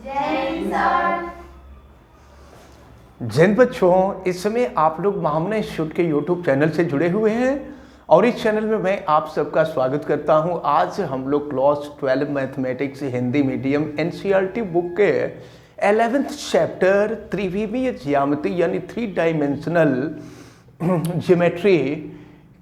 जिन बच्चों इस समय आप लोग महामना इंस्टीट्यूट के यूट्यूब चैनल से जुड़े हुए हैं और इस चैनल में मैं आप सबका स्वागत करता हूं। आज हम लोग class 12 mathematics Hindi medium NCERT book के 11th चैप्टर त्रिविमीय ज्यामिति यानी 3 डायमेंशनल ज्योमेट्री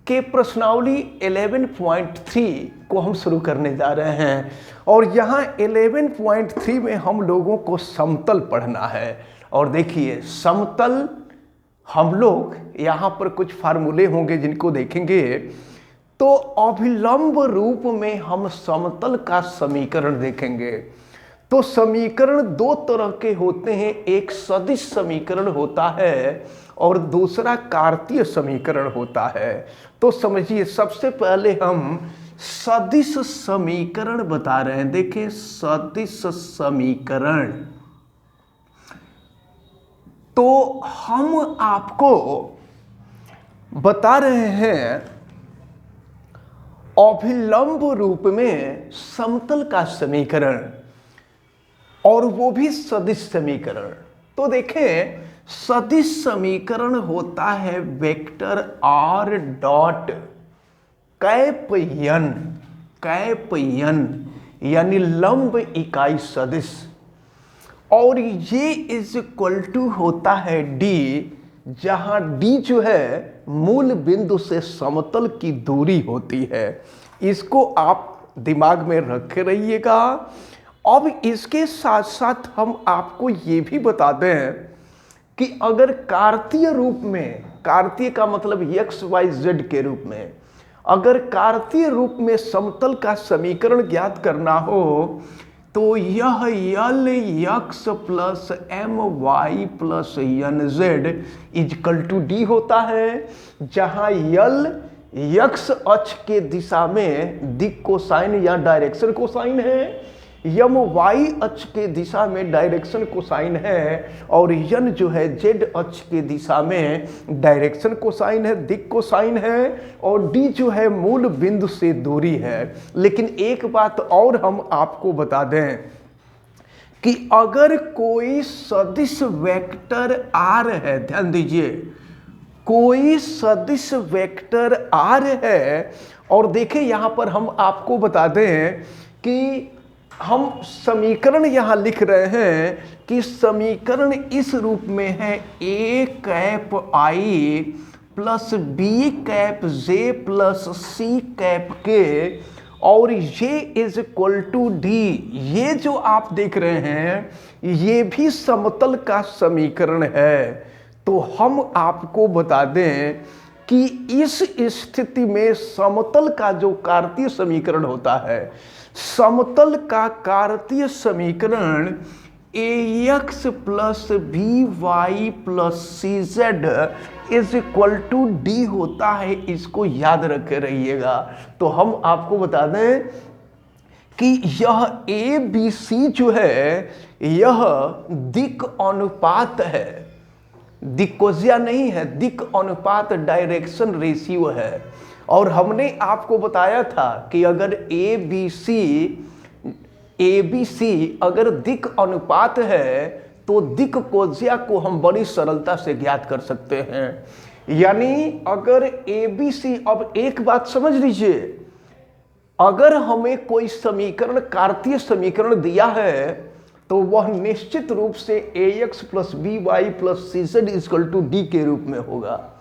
के प्रश्नावली 11.3 को हम शुरू करने जा रहे हैं। और यहाँ 11.3 में हम लोगों को समतल पढ़ना है। और देखिए समतल हम लोग यहाँ पर कुछ फार्मूले होंगे जिनको देखेंगे। तो अभिलंब रूप में हम समतल का समीकरण देखेंगे। तो समीकरण दो तरह के होते हैं, एक सदिश समीकरण होता है और दूसरा कार्तीय समीकरण होता है। तो समझिए सबसे पहले हम सदिश समीकरण बता रहे हैं। देखिए सदिश समीकरण, तो हम आपको बता रहे हैं अभिलंब रूप में समतल का समीकरण और वो भी सदिश समीकरण। तो देखें सदिश समीकरण होता है vector r dot cap n यानी लंब इकाई सदिश, और ये इज इक्वल टू होता है d, जहां d जो है मूल बिंदु से समतल की दूरी होती है। इसको आप दिमाग में रखे रहिएगा। अब इसके साथ साथ हम आपको ये भी बता दें कि अगर कार्तीय रूप में, कार्तीय का मतलब x y z के रूप में, अगर कार्तीय रूप में समतल का समीकरण ज्ञात करना हो तो यह L X plus M Y plus N Z equal to D होता है, जहां यल यक्स अक्ष के दिशा में दिक् कोसाइन या डायरेक्शन कोसाइन है, यम वाई अक्ष के दिशा में डायरेक्शन कोसाइन है, और यन जो है जेड अक्ष के दिशा में डायरेक्शन कोसाइन है, दिक् कोसाइन है, और डी जो है मूल बिंदु से दूरी है। लेकिन एक बात और हम आपको बता दें कि अगर कोई सदिश वेक्टर आर है, ध्यान दीजिए, कोई सदिश वेक्टर आर है, और देखें यहां पर हम आपको बता दें कि हम समीकरण यहां लिख रहे हैं कि समीकरण इस रूप में है a cap i plus b cap j plus c cap k, और ये इज इक्वल टू d। ये जो आप देख रहे हैं ये भी समतल का समीकरण है। तो हम आपको बता दें कि इस स्थिति में समतल का जो कार्तीय समीकरण होता है, समतल का कार्तीय समीकरण ax plus B Y plus C Z is equal to D होता है। इसको याद रखे रहिएगा। तो हम आपको बता दें कि यह ए बी सी जो है यह दिक् अनुपात है, दिक्कोजिया नहीं है, दिक् अनुपात डायरेक्शन रेशियो है। और हमने आपको बताया था कि अगर ए बी सी अगर दिक् अनुपात है तो दिक् कोजिया को हम बड़ी सरलता से ज्ञात कर सकते हैं। यानी अगर ए बी सी, अब एक बात समझ लीजिए, अगर हमें कोई समीकरण कार्तीय समीकरण दिया है तो वह निश्चित रूप से ax plus B Y plus C Z equal to D के रूप में होगा,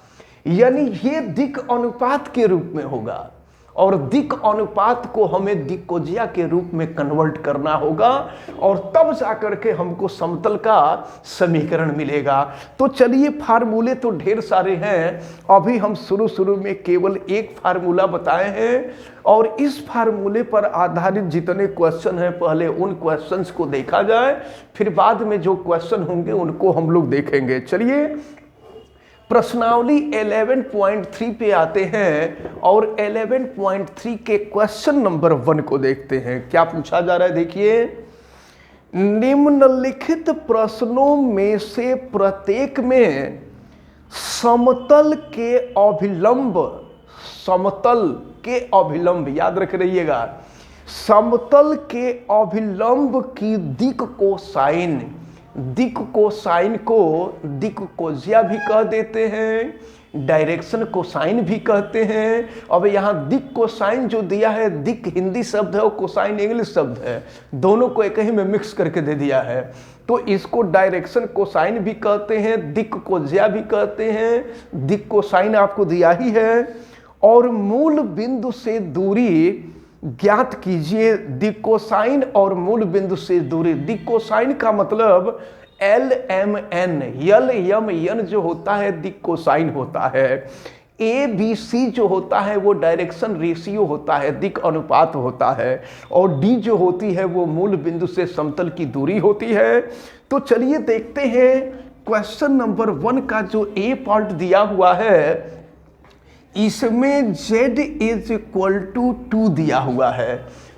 यानी ये दिक् अनुपात के रूप में होगा, और दिक् अनुपात को हमें दिक्कोजिया के रूप में कन्वर्ट करना होगा, और तब जाकर के हमको समतल का समीकरण मिलेगा। तो चलिए फार्मूले तो ढेर सारे हैं, अभी हम शुरू में केवल एक फार्मूला बताए हैं, और इस फार्मूले पर आधारित जितने क्वेश्चन हैं पहले उन क्वेश्चंस को देखा जाए, फिर बाद में जो क्वेश्चन होंगे उनको हम लोग देखेंगे। चलिए प्रश्नावली 11.3 पे आते हैं और 11.3 के क्वेश्चन नंबर 1 को देखते हैं। क्या पूछा जा रहा है, देखिए, निम्नलिखित प्रश्नों में से प्रत्येक में समतल के अभिलंब, समतल के अभिलंब याद रख रहिएगा, समतल के अभिलंब की दिक कोसाइन को दिक कोजिया भी कह देते हैं, डायरेक्शन कोसाइन भी कहते हैं। अब यहाँ दिक कोसाइन जो दिया है, दिक हिंदी शब्द है और कोसाइन इंग्लिश शब्द है, दोनों को एक ही में मिक्स करके दे दिया है। तो इसको डायरेक्शन कोसाइन भी कहते हैं, दिक कोजिया भी कहते हैं। दिक कोसाइन आपको दिया ही है। और मूल बिंदु से दूरी ज्ञात कीजिए। दिक कोसाइन और मूल बिंदु से दूरी, दिक कोसाइन का मतलब LMN, यल यम यन जो होता है दिक कोसाइन होता है। ABC जो होता है वो डायरेक्शन रेशियो होता है, दिक अनुपात होता है। और D जो होती है वो मूल बिंदु से समतल की दूरी होती है। तो चलिए देखते हैं क्वेश्चन नंबर 1 का जो A पार्ट दिया हुआ है, इसमें Z इज इक्वल टू 2 दिया हुआ है।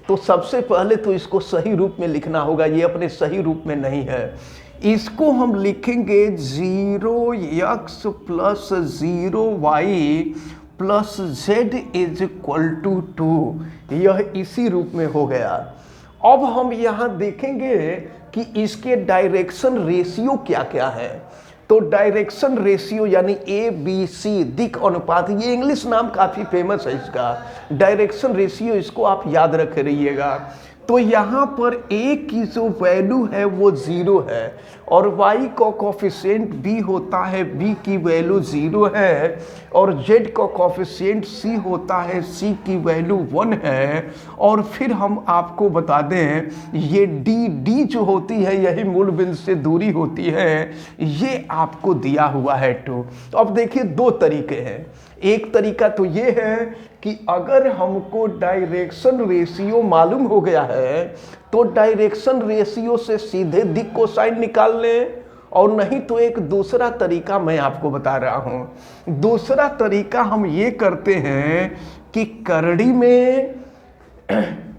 तो सबसे पहले तो इसको सही रूप में लिखना होगा, ये अपने सही रूप में नहीं है। इसको हम लिखेंगे 0x plus 0y plus Z is equal to 2। यह इसी रूप में हो गया। अब हम यहाँ देखेंगे कि इसके डायरेक्शन रेशियो क्या क्या है। तो डायरेक्शन रेशियो यानी ABC, दिक अनुपात, ये इंग्लिश नाम काफ़ी फेमस है इसका, डायरेक्शन रेशियो, इसको आप याद रख रहिएगा। तो यहाँ पर A की जो वैल्यू है वो 0 है और Y का कोफिशिएंट B होता है, B की वैल्यू 0 है। और Z का कोफिशिएंट C होता है, C की वैल्यू 1 है। और फिर हम आपको बता दें ये D जो होती है यही मूल बिंदु से दूरी होती है, ये आपको दिया हुआ है 2। तो अब देखिए दो तरीके हैं। एक तरीका तो ये है कि अगर हमको डायरेक्शन रेशियो मालूम हो गया है तो डायरेक्शन रेशियो से सीधे दिक कोसाइन निकाल लें, और नहीं तो एक दूसरा तरीका मैं आपको बता रहा हूं। दूसरा तरीका हम ये करते हैं कि करड़ी में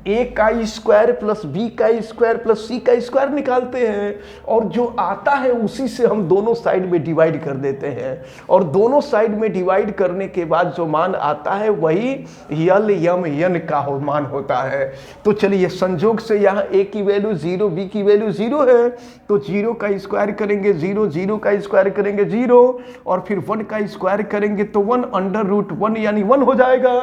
A का स्क्वायर प्लस B का स्क्वायर प्लस C का स्क्वायर निकालते हैं, और जो आता है उसी से हम दोनों साइड में डिवाइड कर देते हैं। और दोनों साइड में डिवाइड करने के बाद जो मान आता है वही यल यम यन का मान होता है। तो चलिए संजोग से यहाँ A की वैल्यू 0, B की वैल्यू 0 है, तो 0 का स्क्वायर करेंगे 0, 0 का स्क्वायर करेंगे 0, और फिर 1 का स्क्वायर करेंगे तो 1/√1 यानी 1 हो जाएगा।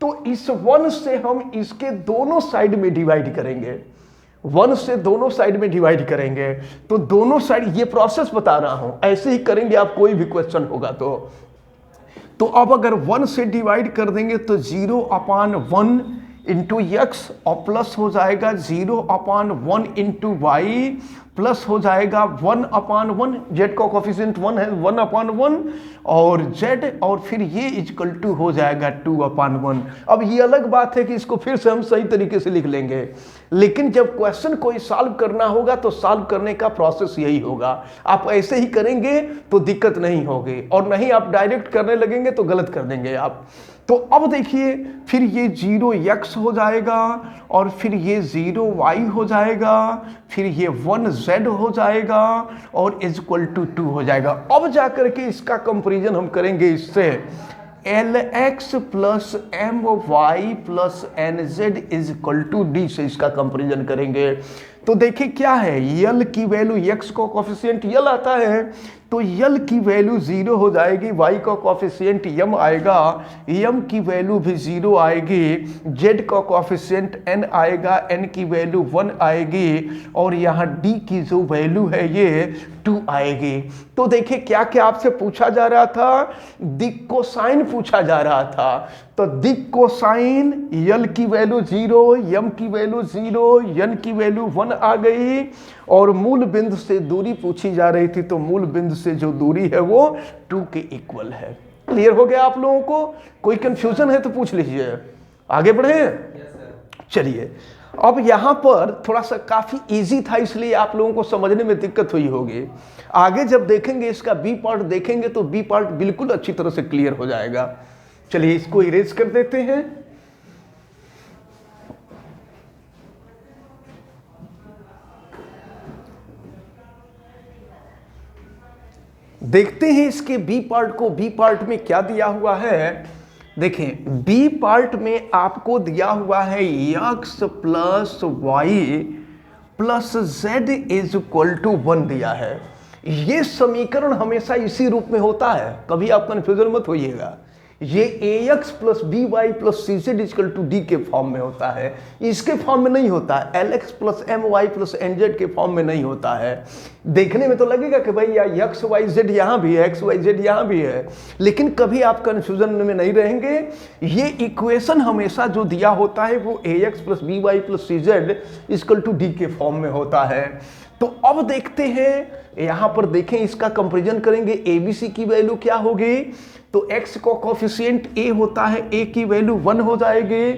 तो इस 1 से हम इसके दोनों साइड में डिवाइड करेंगे, 1 से दोनों साइड में डिवाइड करेंगे। तो दोनों साइड, ये प्रोसेस बता रहा हूं, ऐसे ही करेंगे आप कोई भी क्वेश्चन होगा तो अब अगर 1 से डिवाइड कर देंगे तो 0/1 इंटू एक्स और प्लस हो जाएगा 0/1 इंटू वाई, प्लस हो जाएगा 1/1, जेड का कोफिशिएंट 1 है, 1/1 और जेड, और फिर ये इक्वल टू हो जाएगा 2/1। अब ये अलग बात है कि इसको फिर से हम सही तरीके से लिख लेंगे, लेकिन जब क्वेश्चन कोई सॉल्व करना होगा तो सॉल्व करने का प्रोसेस यही होगा। आप ऐसे ही करेंगे तो दिक्कत नहीं होगी, और नहीं आप डायरेक्ट करने लगेंगे तो गलत कर देंगे आप। तो अब देखिए फिर ये 0x हो जाएगा, और फिर ये 0y हो जाएगा, फिर ये 1z हो जाएगा, और इक्वल टू 2 हो जाएगा। अब जाकर के इसका कंपैरिजन हम करेंगे इससे, LX plus MY plus NZ is equal to D से इसका कंपैरिजन करेंगे। तो देखिए क्या है, यल की वैल्यू, x का कोफिशिएंट यल आता है तो यल की वैल्यू 0 हो जाएगी, y का कोफिशिएंट m आएगा, m की वैल्यू भी 0 आएगी, z का कोफिशिएंट n आएगा, n की वैल्यू 1 आएगी, और यहाँ d की जो वैल्यू है ये 2 आएगी। तो देखिए क्या क्या आपसे पूछा जा रहा था, दिक कोसाइन पूछा जा रहा था। तो दिक कोसाइन, यल की वैल्यू 0, m की वैल्यू 0, n की वैल्यू 1 आ गई, और मूल बिंदु से दूरी पूछी जा रही थी, तो मूल बिंदु से जो दूरी है वो 2 के इक्वल है। क्लियर हो गया आप लोगों को? कोई कंफ्यूजन है तो पूछ लीजिए, आगे बढ़े। चलिए अब यहाँ पर थोड़ा सा काफी इजी था, इसलिए आप लोगों को समझने में दिक्कत हुई होगी। आगे जब देखेंगे इसका बी पार्ट देखेंगे तो बी पार्ट बिल्कुल अच्छी तरह से क्लियर हो जाएगा। चलिए इसको इरेज कर देते हैं। देखते हैं इसके बी पार्ट को। बी पार्ट में क्या दिया हुआ है, देखें बी पार्ट में आपको दिया हुआ है x plus Y plus Z is equal to 1 दिया है। ये समीकरण हमेशा इसी रूप में होता है, कभी आप कंफ्यूजन मत होइएगा। ये ax plus B Y plus C Z equal to D के फॉर्म में होता है, इसके फॉर्म में नहीं होता है। lx plus M Y plus N Z के फॉर्म में नहीं होता है। देखने में तो लगेगा कि भाई या एक्स वाई जेड यहाँ भी है, एक्स वाई जेड यहाँ भी है, लेकिन कभी आप कंफ्यूजन में नहीं रहेंगे। ये इक्वेशन हमेशा जो दिया होता है वो ax plus B Y plus C Z equal to D के फॉर्म में होता है। तो अब देखते हैं, यहां पर देखें, इसका कंपैरिजन करेंगे। एबीसी की वैल्यू क्या होगी? तो x का कोफिशिएंट a होता है, a की वैल्यू 1 हो जाएगी।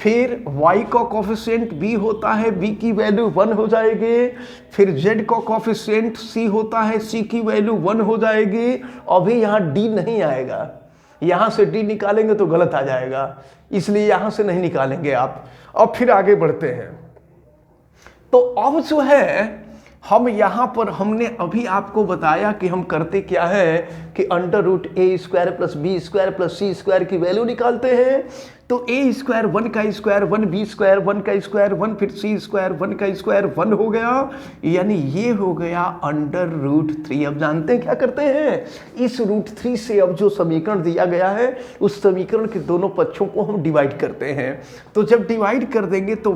फिर y का कोफिशिएंट b होता है, b की वैल्यू 1 हो जाएगी। फिर z का कोफिशिएंट c होता है, c की वैल्यू 1 हो जाएगी। अभी यहाँ d नहीं आएगा, यहाँ से d निकालेंगे तो गलत आ जाएगा, इसलिए यहाँ से नहीं निकालेंगे आप। अब फिर आगे बढ़ते हैं। तो अब जो है हम यहाँ पर हमने अभी आपको बताया कि हम करते क्या है कि under root A square plus B square plus C square की वैल्यू निकालते हैं। तो ए स्क्वायर 1 का स्क्वायर 1, बी स्क्वायर 1 का स्क्वायर 1, फिर सी स्क्वायर 1 का स्क्वायर 1 हो गया, यानी ये हो गया अंडर रूट 3। अब जानते हैं क्या करते हैं, इस रूट 3 से अब जो समीकरण दिया गया है उस समीकरण के दोनों पक्षों को हम डिवाइड करते हैं। तो जब डिवाइड कर देंगे तो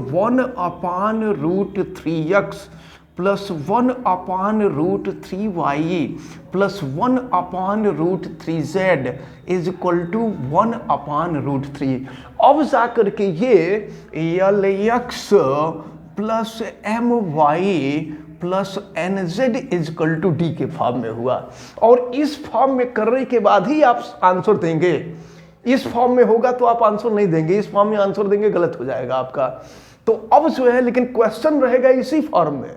1/√3x plus 1/√3y plus 1/√3z is equal to 1/√3। अब जाकर के ये LX plus MY plus NZ is equal to D के फॉर्म में हुआ। और इस फॉर्म में करने के बाद ही आप आंसर देंगे। इस फॉर्म में होगा तो आप आंसर नहीं देंगे, इस फॉर्म में आंसर देंगे गलत हो जाएगा आपका। तो अब जो है, लेकिन क्वेश्चन रहेगा इसी फॉर्म में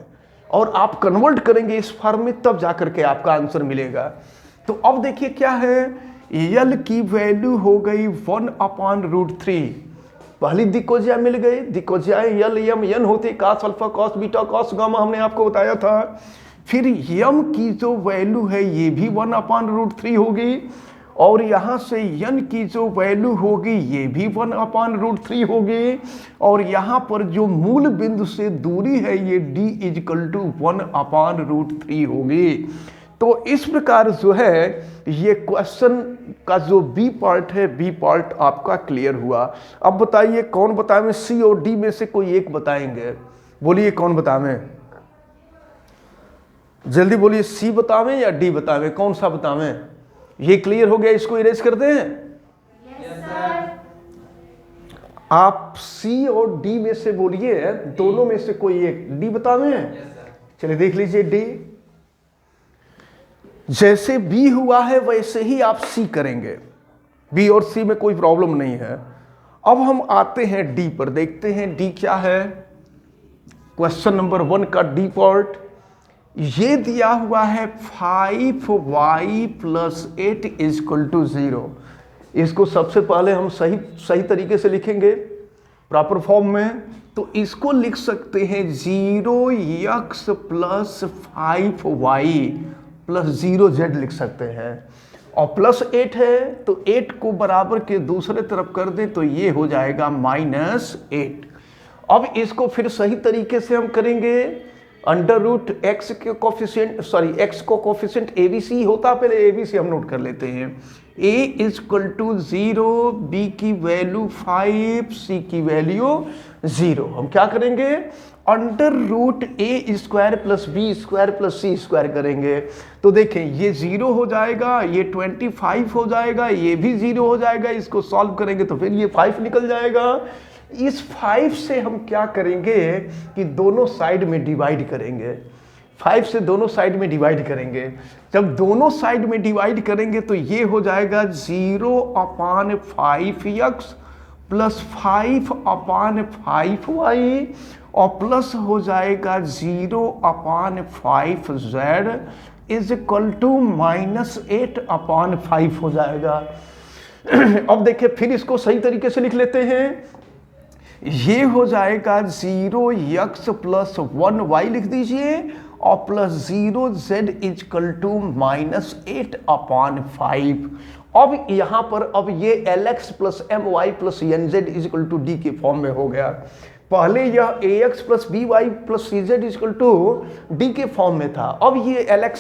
और आप कन्वर्ट करेंगे इस फॉर्म में, तब जाकर के आपका आंसर मिलेगा। तो अब देखिए क्या है, L की वैल्यू हो गई 1/√3। पहली दिकोजिया मिल गई, दिकोजिया L M N होती, cos alpha cos beta cos gamma हमने आपको बताया था। फिर M की जो वैल्यू है ये भी 1/√3 होगी, और यहाँ से n की जो वैल्यू होगी ये भी 1/√3 होगी, और यहाँ पर जो मूल बिंदु से दूरी है ये d इज इक्वल टू 1/√3 होगी। तो इस प्रकार जो है ये क्वेश्चन का जो बी पार्ट है, बी पार्ट आपका क्लियर हुआ। अब बताइए कौन बताएं, सी और डी में से कोई एक बताएंगे? बोलिए कौन बतावें, जल्दी बोलिए, सी बतावें या डी बतावें, कौन सा बतावें? ये क्लियर हो गया, इसको इरेज करते हैं। yes, sir। आप सी और डी में से बोलिए, दोनों में से कोई एक। डी बतावें? yes, चलिए देख लीजिए डी। जैसे बी हुआ है वैसे ही आप सी करेंगे, बी और सी में कोई प्रॉब्लम नहीं है। अब हम आते हैं डी पर, देखते हैं डी क्या है। क्वेश्चन नंबर 1 का डी पार्ट ये दिया हुआ है 5y plus 8 is equal to 0। इसको सबसे पहले हम सही तरीके से लिखेंगे प्रॉपर फॉर्म में। तो इसको लिख सकते हैं 0x plus 5y plus 0z लिख सकते हैं, और प्लस 8 है तो 8 को बराबर के दूसरे तरफ कर दें तो ये हो जाएगा -8। अब इसको फिर सही तरीके से हम करेंगे। अंडर रूट एक्स के कोफिशिएंट, सॉरी एक्स को कोफिशिएंट एबीसी होता, पहले एबीसी हम नोट कर लेते हैं। a is equal to 0, B की वैल्यू 5, सी की वैल्यू 0। हम क्या करेंगे, under root A square plus B square plus C square करेंगे। तो देखें ये 0 हो जाएगा, ये 25 हो जाएगा, ये भी 0 हो जाएगा। इसको सॉल्व करेंगे तो फिर ये 5 निकल जाएगा। इस 5 से हम क्या करेंगे कि दोनों साइड में डिवाइड करेंगे, 5 से दोनों साइड में डिवाइड करेंगे। जब दोनों साइड में डिवाइड करेंगे तो ये हो जाएगा 0/5x प्लस 5/5y और प्लस हो जाएगा 0/5z इज इक्वल टू -8/5 हो जाएगा। अब देखिए फिर इसको सही तरीके से लिख लेते हैं। ये हो जाएगा 0x प्लस 1y लिख दीजिए और प्लस 0z इजकल टू -8/5। अब यहां पर अब ये lx plus my plus nz is equal to D के फॉर्म में हो गया। पहले यह ax plus by plus cz is equal to D के फॉर्म में था, अब ये lx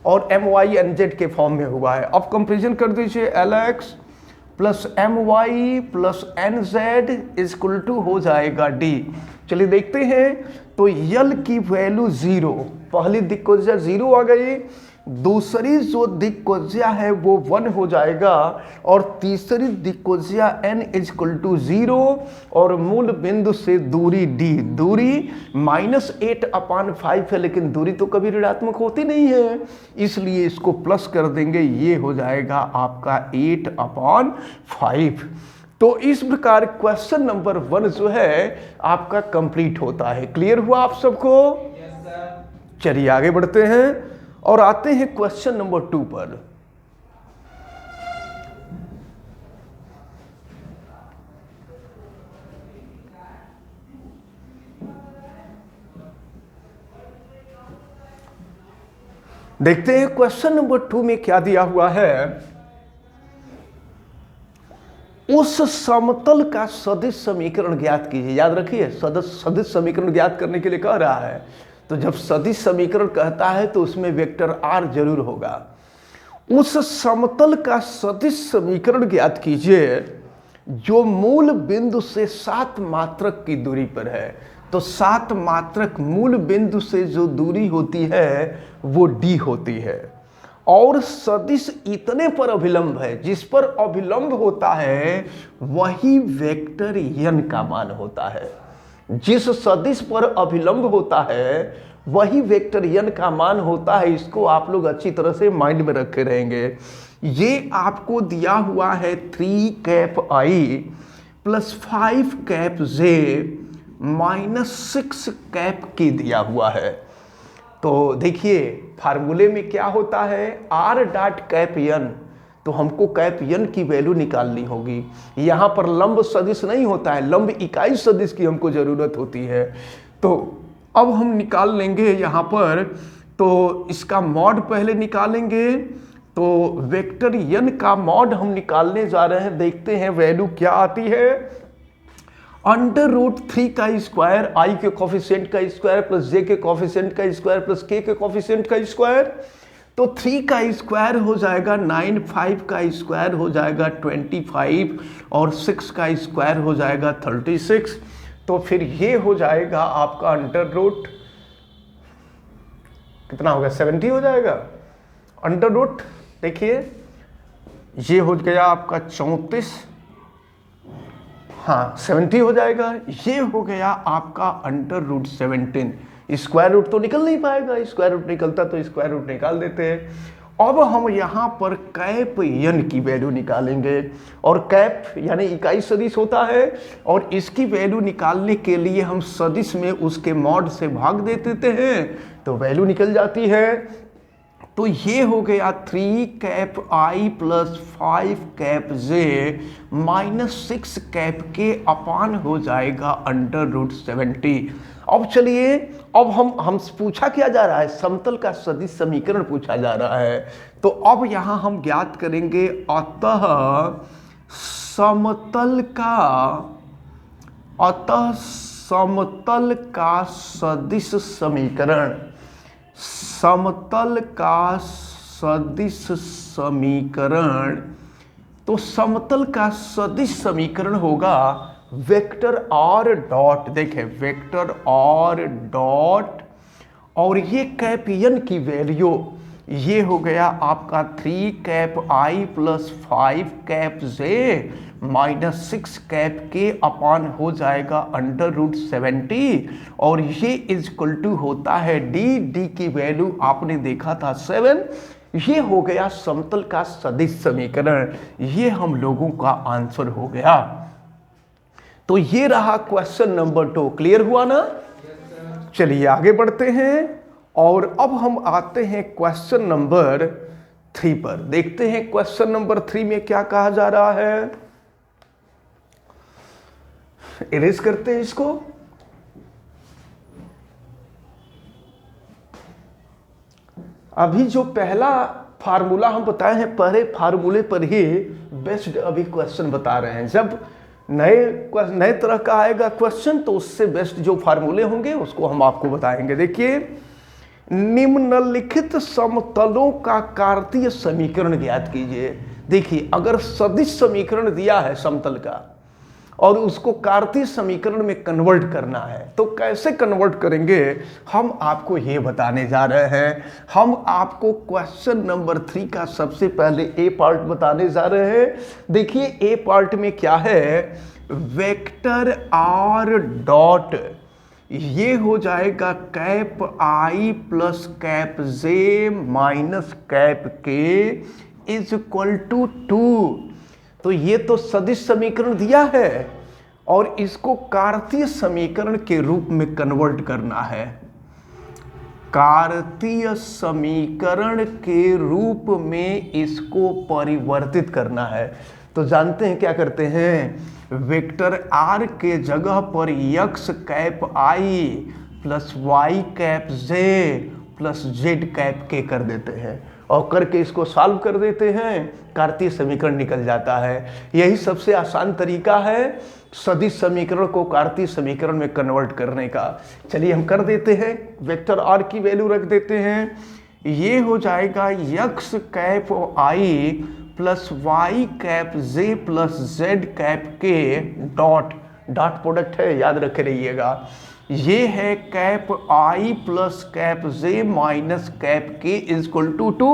और my nz के फॉर्म में हुआ है। अब कंपेरिजन कर दीजिए, lx plus my plus nz is equal to हो जाएगा d। चलिए देखते हैं, तो यल की वैल्यू 0, पहली दिक्कोज्या 0 आ गई, दूसरी जो दिक्कोज्या है वो 1 हो जाएगा और तीसरी दिक्कोज्या n इजकल टू 0 और मूल बिंदु से दूरी d, दूरी -8/5 है, लेकिन दूरी तो कभी ऋणात्मक होती नहीं है, इसलिए इसको प्लस कर देंगे, ये हो जाएगा आपका 8/5। तो इस प्रकार क्वेश्चन नंबर 1 जो है आपका कंप्लीट होता है। क्लियर हुआ आप सबको? चलिए आगे बढ़ते हैं और आते हैं क्वेश्चन नंबर 2 पर। देखते हैं क्वेश्चन नंबर 2 में क्या दिया हुआ है। उस समतल का सदिश समीकरण ज्ञात कीजिए। याद रखिए, सदिश समीकरण ज्ञात करने के लिए कह रहा है, तो जब सदिश समीकरण कहता है तो उसमें वेक्टर r जरूर होगा। उस समतल का सदिश समीकरण ज्ञात कीजिए जो मूल बिंदु से 7 मात्रक की दूरी पर है। तो 7 मात्रक मूल बिंदु से जो दूरी होती है वो d होती है और सदिश इतने पर अभिलंब है, जिस पर अभिलंब होता है वही वेक्टर n का मान होता है। जिस सदिश पर अभिलंब होता है वही वेक्टर n का मान होता है। इसको आप लोग अच्छी तरह से माइंड में रखे रहेंगे। ये आपको दिया हुआ है 3I प्लस 5J माइनस 6 दिया हुआ है। तो देखिए फार्मूले में क्या होता है, r डॉट कैप n, तो हमको कैप n की वैल्यू निकालनी होगी। यहाँ पर लंब सदिश नहीं होता है, लंब इकाई सदिश की हमको ज़रूरत होती है। तो अब हम निकाल लेंगे यहाँ पर, तो इसका मॉड पहले निकालेंगे। तो वेक्टर n का मॉड हम निकालने जा रहे हैं। देखते हैं वैल्यू क्या आती है। √3 का स्क्वायर, i के कोफिशिएंट का स्क्वायर प्लस j के कोफिशिएंट का स्क्वायर प्लस k के कोफिशिएंट का स्क्वायर। तो 3 का स्क्वायर हो जाएगा 9, 5 का स्क्वायर हो जाएगा 25 और 6 का स्क्वायर हो जाएगा 36। तो फिर ये हो जाएगा आपका √ कितना होगा, 70 हो जाएगा। √ देखिए ये हो गया आपका 34, हाँ 70 हो जाएगा। ये हो गया आपका √17। स्क्वायर रूट तो निकल नहीं पाएगा, स्क्वायर रूट निकलता तो स्क्वायर रूट निकाल देते हैं। अब हम यहाँ पर कैप n की वैल्यू निकालेंगे और कैप यानी इकाई सदिश होता है और इसकी वैल्यू निकालने के लिए हम सदिश में उसके मॉड से भाग दे देते हैं तो वैल्यू निकल जाती है। तो ये हो गया 3I plus 5J minus 6K अपान हो जाएगा √70। अब चलिए, अब हम पूछा क्या जा रहा है, समतल का सदिश समीकरण पूछा जा रहा है। तो अब यहाँ हम ज्ञात करेंगे, अतः समतल का सदिश समीकरण, समतल का सदिश समीकरण, तो समतल का सदिश समीकरण होगा वेक्टर r डॉट, देखें वेक्टर r डॉट और ये कैप n की वैल्यू ये हो गया आपका 3I plus 5J minus 6K अपान हो जाएगा √70 और ये इजक्वल टू होता है d की वैल्यू आपने देखा था 7। ये हो गया समतल का सदिश समीकरण, ये हम लोगों का आंसर हो गया। तो ये रहा क्वेश्चन नंबर 2। क्लियर हुआ ना? चलिए आगे बढ़ते हैं और अब हम आते हैं क्वेश्चन नंबर 3 पर। देखते हैं क्वेश्चन नंबर 3 में क्या कहा जा रहा है। इरेज करते हैं इसको। अभी जो पहला फार्मूला हम बताए हैं, पहले फार्मूले पर ही बेस्ड अभी क्वेश्चन बता रहे हैं। जब नए तरह का आएगा क्वेश्चन तो उससे बेस्ट जो फार्मूले होंगे उसको हम आपको बताएंगे। देखिए, निम्नलिखित समतलों का कार्तीय समीकरण ज्ञात कीजिए। देखिए, अगर सदिश समीकरण दिया है समतल का और उसको कार्तीय समीकरण में कन्वर्ट करना है तो कैसे कन्वर्ट करेंगे, हम आपको ये बताने जा रहे हैं। हम आपको क्वेश्चन नंबर 3 का सबसे पहले ए पार्ट बताने जा रहे हैं। देखिए, ए पार्ट में क्या है, वेक्टर आर डॉट, ये हो जाएगा कैप आई प्लस कैप जे माइनस कैप के इज इक्वल टू 2। तो ये तो सदिश समीकरण दिया है और इसको कार्तीय समीकरण के रूप में कन्वर्ट करना है। कार्तीय समीकरण के रूप में इसको परिवर्तित करना है। तो जानते हैं क्या करते हैं, वेक्टर आर के जगह पर यक्स कैप आई प्लस वाई कैप जे प्लस जेड कैप के कर देते हैं और करके इसको सॉल्व कर देते हैं, कार्तीय समीकरण निकल जाता है। यही सबसे आसान तरीका है सदिश समीकरण को कार्तीय समीकरण में कन्वर्ट करने का। चलिए हम कर देते हैं, वेक्टर आर की वैल्यू रख देते हैं। ये हो जाएगा यक्स कैप आई प्लस वाई कैप जे प्लस जेड कैप के डॉट प्रोडक्ट है, याद रखे रहिएगा। ये है कैप आई प्लस कैप जे माइनस कैप के इज इक्वल टू 2।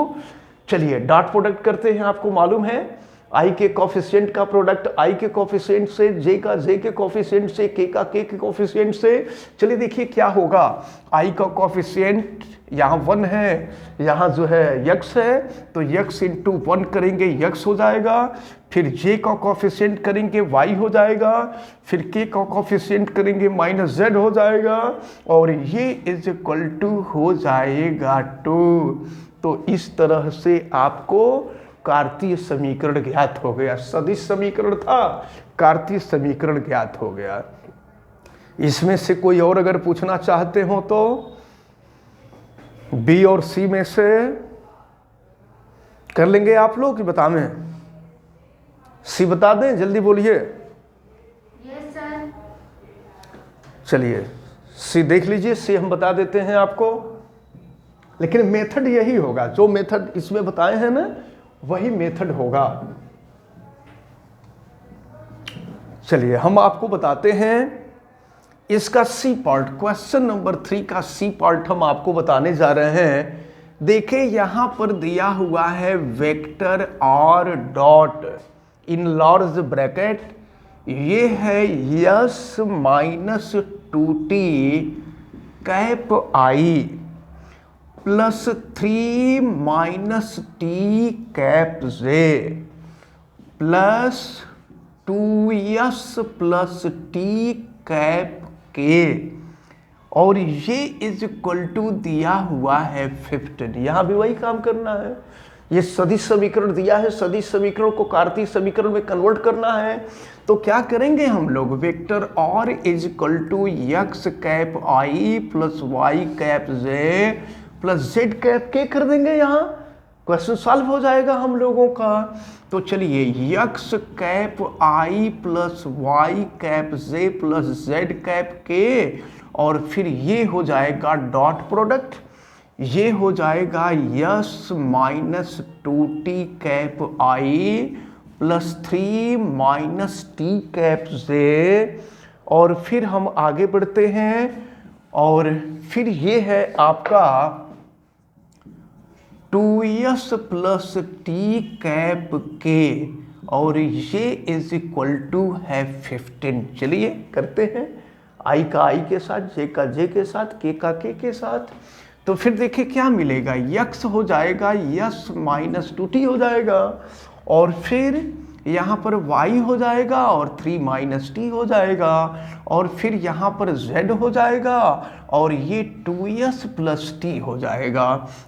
चलिए डॉट प्रोडक्ट करते हैं। आपको मालूम है आई के कोफिशिएंट का प्रोडक्ट आई के कोफिशिएंट से, जे का जे के कोफिशिएंट से, के का के कोफिशिएंट से। चलिए देखिए क्या होगा, आई का कोफिशिएंट यहाँ 1 है, यहाँ जो है यक्स है, तो यक्स इंटू 1 करेंगे यक्स हो जाएगा, फिर जे का कोफिशिएंट करेंगे वाई हो जाएगा, फिर के का कोफिशिएंट करेंगे माइनस जेड हो जाएगा और ये इज इक्वल टू हो जाएगा 2। तो इस तरह से आपको कार्तीय समीकरण ज्ञात हो गया। सदिश समीकरण था, कार्तीय समीकरण ज्ञात हो गया। इसमें से कोई और अगर पूछना चाहते हो तो बी और सी में से कर लेंगे आप लोग कि बतावें? सी बता दें, जल्दी बोलिए। Yes sir. चलिए सी देख लीजिए, सी हम बता देते हैं आपको, लेकिन मेथड यही होगा, जो मेथड इसमें बताए हैं ना वही मेथड होगा। चलिए हम आपको बताते हैं इसका सी पार्ट, क्वेश्चन नंबर 3 का सी पार्ट हम आपको बताने जा रहे हैं। देखिए यहां पर दिया हुआ है vector r dot in large bracket, ये है यस माइनस 2t कैप आई प्लस 3 माइनस टी कैप जे plus 2s plus t cap k, और ये इज इक्वल टू दिया हुआ है 15। यहां भी वही काम करना है। ये सदिश समीकरण दिया है, सदिश समीकरण को कार्तीय समीकरण में कन्वर्ट करना है। तो क्या करेंगे हम लोग, vector R is equal to X cap I plus Y cap J plus Z cap K कर देंगे। यहाँ क्वेश्चन सॉल्व हो जाएगा हम लोगों का। तो चलिए यक्स कैप आई प्लस वाई कैप जे प्लस जेड कैप के, और फिर ये हो जाएगा डॉट प्रोडक्ट, ये हो जाएगा यस माइनस 2t कैप आई प्लस 3 माइनस टी कैप जे, और फिर हम आगे बढ़ते हैं और फिर ये है आपका 2s plus t cap k, और ये इज इक्वल टू है 15। चलिए करते हैं, आई का आई के साथ, जे का जे के साथ, के का के साथ। तो फिर देखिए क्या मिलेगा, यक्स हो जाएगा यस माइनस 2t हो जाएगा, और फिर यहाँ पर y हो जाएगा और 3 माइनस टी हो जाएगा, और फिर यहाँ पर z हो जाएगा और ये 2s प्लस टी हो जाएगा,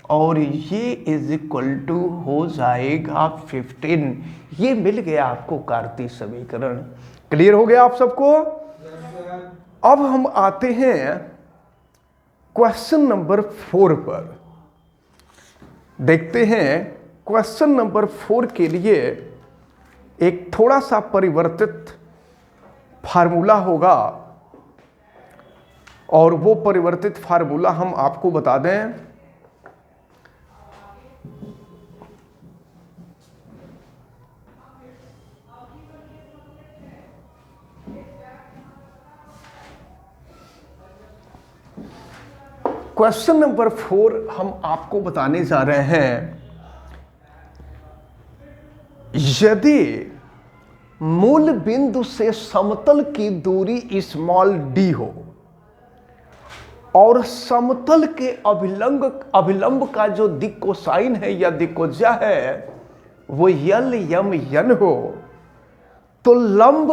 और ये इज इक्वल टू हो जाएगा 15। ये मिल गया आपको कार्तीय समीकरण। क्लियर हो गया आप सबको? अब हम आते हैं क्वेश्चन नंबर 4 पर। देखते हैं क्वेश्चन नंबर 4 के लिए एक थोड़ा सा परिवर्तित फार्मूला होगा, और वो परिवर्तित फार्मूला हम आपको बता दें। क्वेश्चन नंबर 4 हम आपको बताने जा रहे हैं, यदि मूल बिंदु से समतल की दूरी स्मॉल डी हो और समतल के अभिलंब का जो दिक् कोसाइन है या दिक्कोजा है वो यल यम यन हो, तो लंब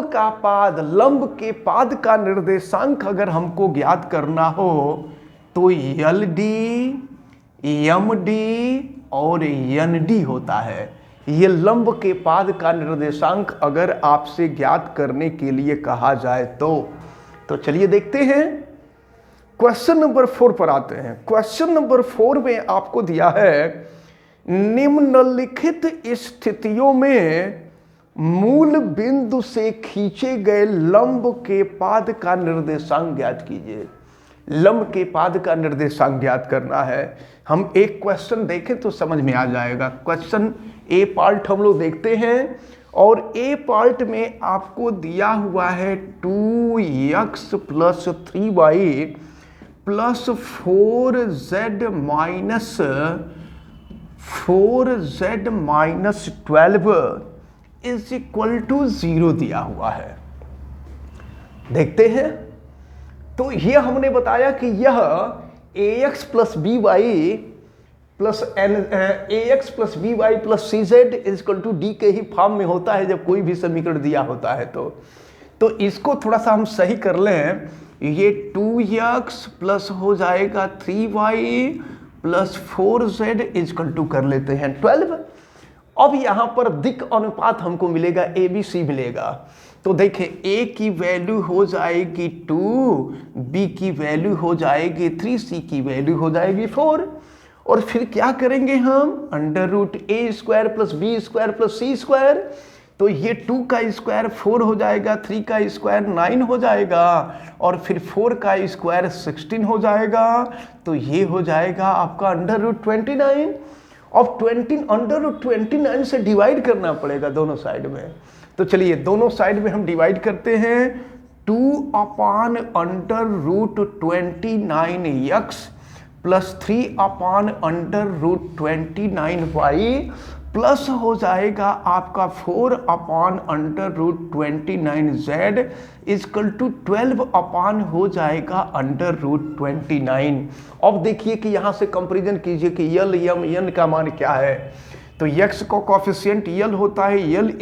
के पाद का निर्देशांक अगर हमको ज्ञात करना हो तो यल डी, यम डी और यन डी होता है। ये लंब के पाद का निर्देशांक अगर आपसे ज्ञात करने के लिए कहा जाए तो चलिए देखते हैं। क्वेश्चन नंबर 4 पर आते हैं। क्वेश्चन नंबर 4 में आपको दिया है, निम्नलिखित स्थितियों में मूल बिंदु से खींचे गए लंब के पाद का निर्देशांक ज्ञात कीजिए। लंब के पाद का निर्देशांक ज्ञात करना है। हम एक क्वेश्चन देखें तो समझ में आ जाएगा। क्वेश्चन ए पार्ट हम लोग देखते हैं, और ए पार्ट में आपको दिया हुआ है 2x + 3y + 4z - 12 = 0 दिया हुआ है। देखते हैं, तो ये हमने बताया कि यह ax + by + cz = d के ही फॉर्म में होता है जब कोई भी समीकरण दिया होता है। तो इसको थोड़ा सा हम सही कर लें। ये 2x प्लस हो जाएगा 3y + 4z कर लेते हैं 12। अब यहाँ पर दिक् अनुपात हमको मिलेगा, ABC मिलेगा। तो देखें, A की वैल्यू हो जाएगी 2, B की वैल्यू हो जाएगी 3, C की वैल्यू हो जाएगी 4, और फिर क्या करेंगे हम, √a² + b² + c²। तो ये 2 का स्क्वायर 4 हो जाएगा, 3 का स्क्वायर 9 हो जाएगा, और फिर 4 का स्क्वायर 16 हो जाएगा। तो ये हो जाएगा आपका √29। अब √29 से डिवाइड करना पड़ेगा दोनों साइड में। तो चलिए दोनों साइड में हम डिवाइड करते हैं। 2/√29x + 3/√29y प्लस हो जाएगा आपका 4/√29z = 12 हो जाएगा √29। अब देखिए कि यहाँ से कंपैरिजन कीजिए कि यल यम यन का मान क्या है। तो x का कोफिशिएंट यल होता है, यल =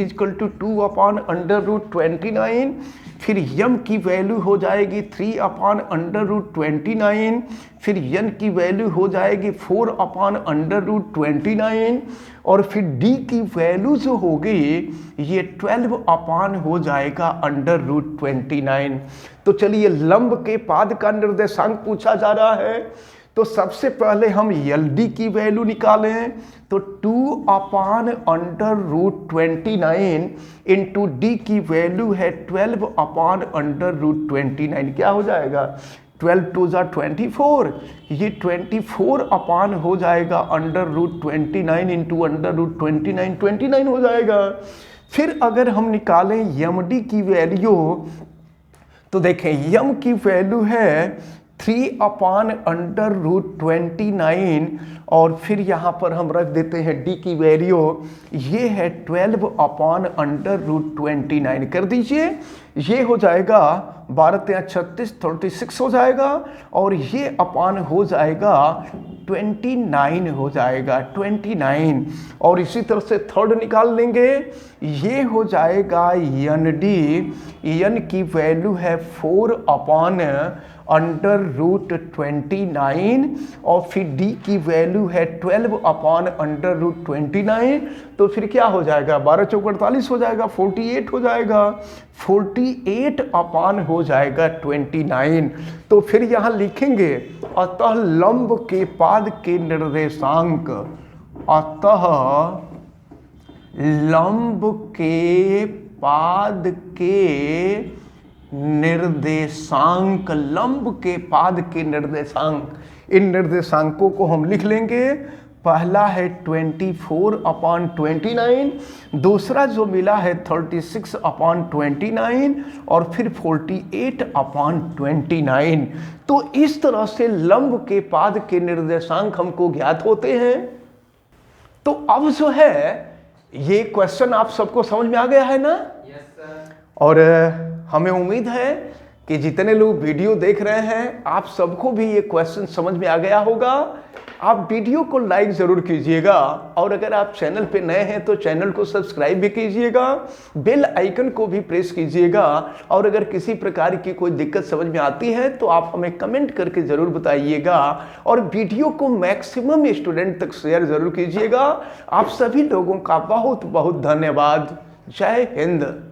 2/√29। फिर यम की वैल्यू हो जाएगी 3/√29। फिर यन की वैल्यू हो जाएगी 4/√29, और फिर d की वैल्यू जो होगी ये 12 हो जाएगा √29। तो चलिए लंब के पाद का निर्देशांक पूछा जा रहा है, तो सबसे पहले हम ld की वैल्यू निकालें। तो 2/√29 इंटू d की वैल्यू है 12/√29। क्या हो जाएगा, 12 × 2 = 24। ये 24 हो जाएगा √29 इंटू √29, 29 हो जाएगा। फिर अगर हम निकालें md की वैल्यू, तो देखें यम की वैल्यू है 3/√29, और फिर यहाँ पर हम रख देते हैं d की वैल्यू, ये है 12/√29 कर दीजिए। ये हो जाएगा 12 × 36, 36 हो जाएगा, और ये अपान हो जाएगा 29 हो जाएगा 29। और इसी तरह से थर्ड निकाल लेंगे, ये हो जाएगा यन डी, यन की वैल्यू है 4/√29 √29 और फिर d की वैल्यू है 12 अपॉन √29, तो फिर क्या हो जाएगा, 12 चौक 48 हो जाएगा, 48 हो जाएगा, 48 अपॉन हो जाएगा 29। तो फिर यहाँ लिखेंगे अतः लंब के पाद के निर्देशांक, अतः लंब के पाद के निर्देशांक, लंब के पाद के निर्देशांक, इन निर्देशांकों को हम लिख लेंगे। पहला है 24 अपॉन 29, दूसरा जो मिला है 36 अपॉन 29 और फिर 48 अपॉन 29। तो इस तरह से लंब के पाद के निर्देशांक हमको ज्ञात होते हैं। तो अब जो है ये क्वेश्चन आप सबको समझ में आ गया है ना? Yes sir. और हमें उम्मीद है कि जितने लोग वीडियो देख रहे हैं आप सबको भी ये क्वेश्चन समझ में आ गया होगा। आप वीडियो को लाइक ज़रूर कीजिएगा और अगर आप चैनल पे नए हैं तो चैनल को सब्सक्राइब भी कीजिएगा, बेल आइकन को भी प्रेस कीजिएगा। और अगर किसी प्रकार की कोई दिक्कत समझ में आती है तो आप हमें कमेंट करके ज़रूर बताइएगा और वीडियो को मैक्सिमम स्टूडेंट तक शेयर ज़रूर कीजिएगा। आप सभी लोगों का बहुत बहुत धन्यवाद। जय हिंद।